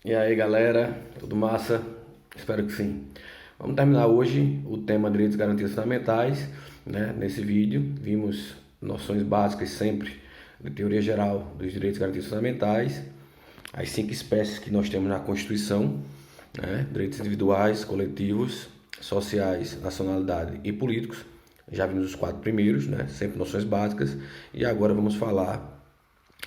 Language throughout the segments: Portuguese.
E aí galera, tudo massa? Espero que sim. Vamos terminar hoje o tema direitos e garantias fundamentais, né? Nesse vídeo vimos noções básicas sempre de teoria geral dos direitos e garantias fundamentais, as 5 espécies que nós temos na Constituição, né? Direitos individuais, coletivos, sociais, nacionalidade e políticos. Já vimos os 4 primeiros, né? Sempre noções básicas, e agora vamos falar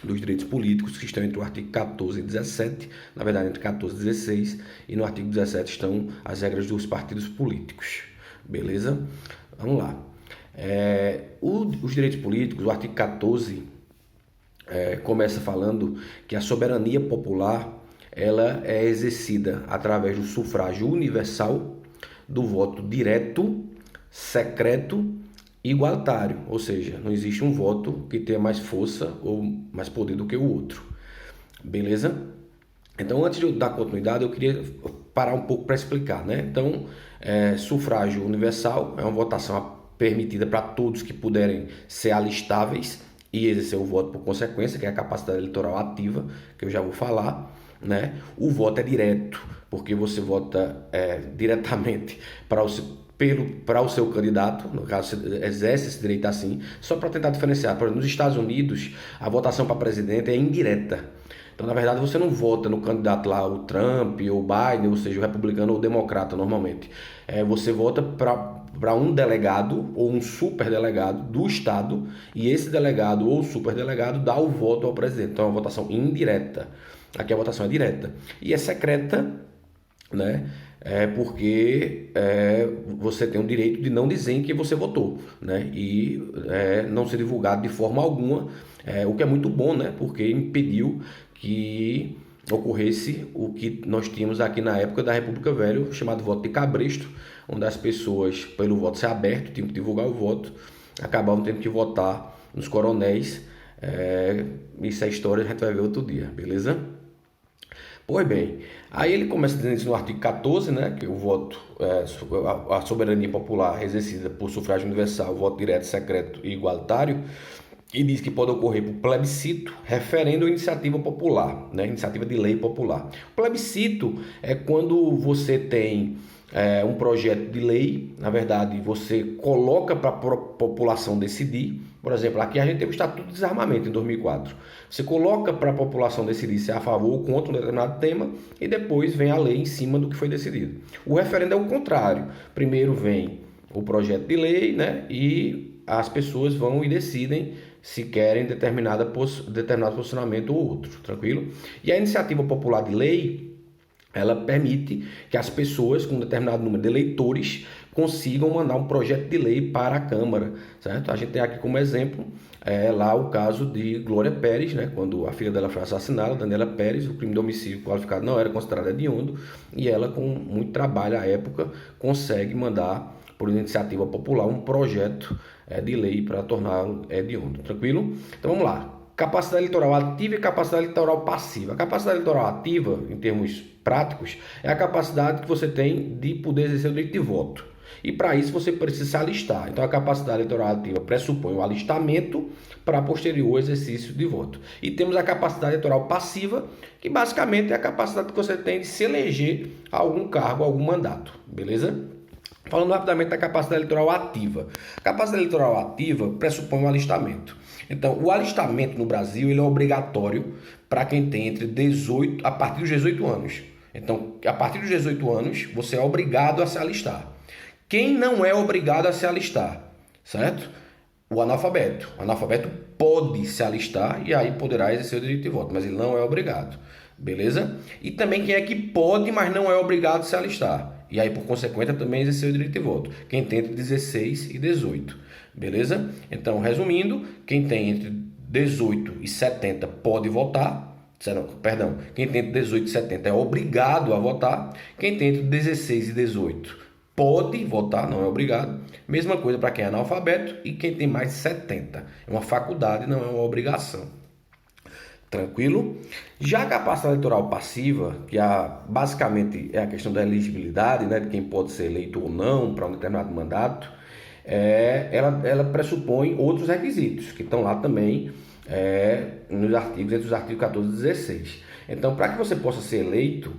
dos direitos políticos, que estão entre o artigo 14 e 17, na verdade entre 14 e 16, e no artigo 17 estão as regras dos partidos políticos. Beleza? Vamos lá. Os direitos políticos, o artigo 14 começa falando que a soberania popular ela é exercida através do sufrágio universal, do voto direto, secreto e igualitário, ou seja, não existe um voto que tenha mais força ou mais poder do que o outro. Beleza? Então, antes de eu dar continuidade, eu queria parar um pouco para explicar, né? Então, sufrágio universal é uma votação permitida para todos que puderem ser alistáveis e exercer o voto por consequência, que é a capacidade eleitoral ativa, que eu já vou falar, né? O voto é direto, porque você vota diretamente para o seu candidato, no caso, você exerce esse direito assim, só para tentar diferenciar. Por exemplo, nos Estados Unidos, a votação para presidente é indireta. Então, na verdade, você não vota no candidato lá, o Trump ou o Biden, ou seja, o republicano ou o democrata, normalmente. Você vota para um delegado ou um superdelegado do Estado, e esse delegado ou superdelegado dá o voto ao presidente. Então, é uma votação indireta. Aqui a votação é direta. E é secreta, né? Porque você tem o direito de não dizer em quem você votou, né? E não ser divulgado de forma alguma, o que é muito bom, né? Porque impediu que ocorresse o que nós tínhamos aqui na época da República Velha, chamado voto de cabresto, onde as pessoas, pelo voto ser aberto, tinham que divulgar o voto, acabavam tendo que votar nos coronéis. Isso é história, a gente vai ver outro dia, beleza? Pois bem, aí ele começa dizendo isso no artigo 14, né, que o voto, a soberania popular exercida por sufrágio universal, voto direto, secreto e igualitário, e diz que pode ocorrer por plebiscito, referendo ou iniciativa popular, né, iniciativa de lei popular. O plebiscito é quando você tem um projeto de lei, na verdade, você coloca para a população decidir. Por exemplo, aqui a gente teve o Estatuto de Desarmamento em 2004. Você coloca para a população decidir se é a favor ou contra um determinado tema e depois vem a lei em cima do que foi decidido. O referendo é o contrário. Primeiro vem o projeto de lei, né, e as pessoas vão e decidem se querem determinado posicionamento ou outro, tranquilo? E a iniciativa popular de lei, ela permite que as pessoas com um determinado número de eleitores consigam mandar um projeto de lei para a Câmara, certo? A gente tem aqui como exemplo lá o caso de Glória Pérez, né? Quando a filha dela foi assassinada, Daniela Pérez, o crime de homicídio qualificado não era considerado hediondo, e ela, com muito trabalho à época, consegue mandar por iniciativa popular um projeto de lei para torná-lo hediondo, tranquilo? Então vamos lá. Capacidade eleitoral ativa e capacidade eleitoral passiva. A capacidade eleitoral ativa, em termos práticos, é a capacidade que você tem de poder exercer o direito de voto. E para isso você precisa se alistar. Então a capacidade eleitoral ativa pressupõe o alistamento para posterior exercício de voto. E temos a capacidade eleitoral passiva, que basicamente é a capacidade que você tem de se eleger a algum cargo, a algum mandato. Beleza? Falando rapidamente da capacidade eleitoral ativa. A capacidade eleitoral ativa pressupõe o alistamento. Então, o alistamento no Brasil ele é obrigatório para quem tem entre 18, a partir dos 18 anos. Então, a partir dos 18 anos, você é obrigado a se alistar. Quem não é obrigado a se alistar, certo? O analfabeto. O analfabeto pode se alistar e aí poderá exercer o direito de voto, mas ele não é obrigado. Beleza? E também quem é que pode, mas não é obrigado a se alistar. E aí, por consequência, também exercer o direito de voto. Quem tem entre 16 e 18. Beleza? Então, resumindo, quem tem entre 18 e 70 pode votar. Perdão, quem tem entre 18 e 70 é obrigado a votar. Quem tem entre 16 e 18 pode votar, não é obrigado. Mesma coisa para quem é analfabeto e quem tem mais de 70. É uma faculdade, não é uma obrigação. Tranquilo? Já a capacidade eleitoral passiva, que basicamente é a questão da elegibilidade, né, de quem pode ser eleito ou não para um determinado mandato, ela pressupõe outros requisitos, que estão lá também nos artigos, entre os artigos 14 e 16. Então, para que você possa ser eleito,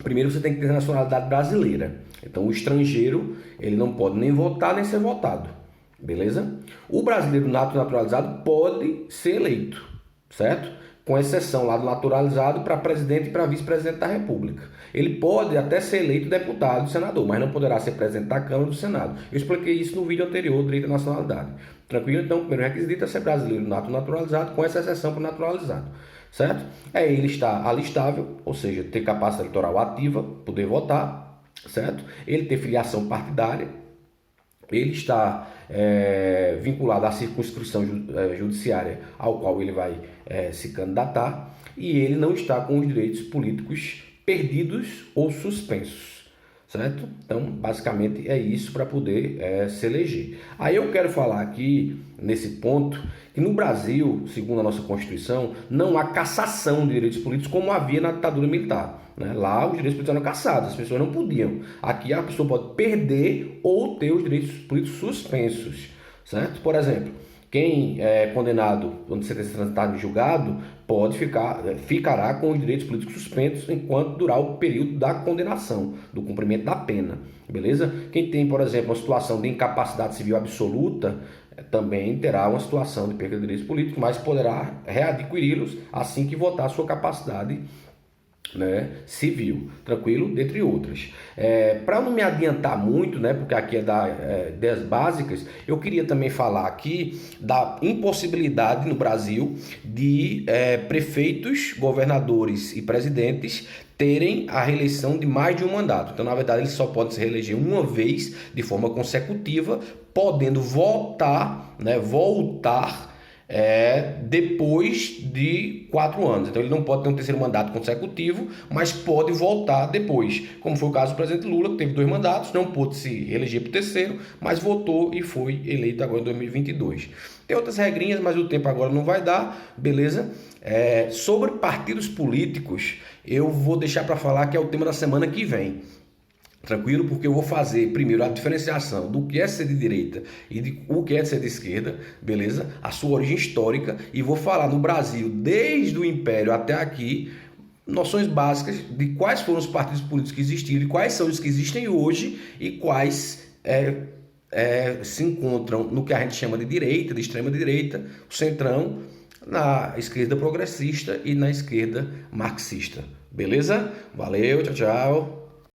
primeiro você tem que ter nacionalidade brasileira. Então, o estrangeiro, ele não pode nem votar nem ser votado, beleza? O brasileiro naturalizado pode ser eleito, certo? Com exceção lá do naturalizado para presidente e para vice-presidente da República. Ele pode até ser eleito deputado e senador, mas não poderá ser presidente da Câmara ou do Senado. Eu expliquei isso no vídeo anterior, direito à nacionalidade. Tranquilo? Então, o primeiro requisito é ser brasileiro naturalizado, com essa exceção para o naturalizado, certo? É ele estar alistável, ou seja, ter capacidade eleitoral ativa, poder votar, certo? Ele ter filiação partidária, ele está vinculado à circunscrição judiciária ao qual ele vai se candidatar, e ele não está com os direitos políticos perdidos ou suspensos, certo? Então, basicamente é isso para poder se eleger. Aí eu quero falar aqui, nesse ponto, que no Brasil, segundo a nossa Constituição, não há cassação de direitos políticos como havia na ditadura militar. Lá os direitos políticos eram cassados, as pessoas não podiam. Aqui a pessoa pode perder ou ter os direitos políticos suspensos, certo? Por exemplo, quem é condenado, quando você está transitado em julgado, ficará com os direitos políticos suspensos enquanto durar o período da condenação, do cumprimento da pena, beleza? Quem tem, por exemplo, uma situação de incapacidade civil absoluta, também terá uma situação de perda de direitos políticos, mas poderá readquiri-los assim que votar a sua capacidade civil, tranquilo, dentre outras. Para não me adiantar muito, porque aqui é das básicas, eu queria também falar aqui da impossibilidade no Brasil de prefeitos, governadores e presidentes terem a reeleição de mais de um mandato. Então, na verdade, eles só podem se reeleger uma vez de forma consecutiva, podendo voltar depois de 4 anos. Então ele não pode ter um terceiro mandato consecutivo, mas pode voltar depois, como foi o caso do presidente Lula, que teve 2 mandatos, não pôde se reeleger para o terceiro, mas votou e foi eleito agora em 2022. Tem outras regrinhas, mas o tempo agora não vai dar, beleza? Sobre partidos políticos, eu vou deixar para falar que é o tema da semana que vem. Tranquilo? Porque eu vou fazer primeiro a diferenciação do que é ser de direita e de o que é ser de esquerda, beleza? A sua origem histórica, e vou falar no Brasil, desde o Império até aqui, noções básicas de quais foram os partidos políticos que existiram, e quais são os que existem hoje e quais se encontram no que a gente chama de direita, de extrema direita, o centrão, na esquerda progressista e na esquerda marxista. Beleza? Valeu, tchau, tchau.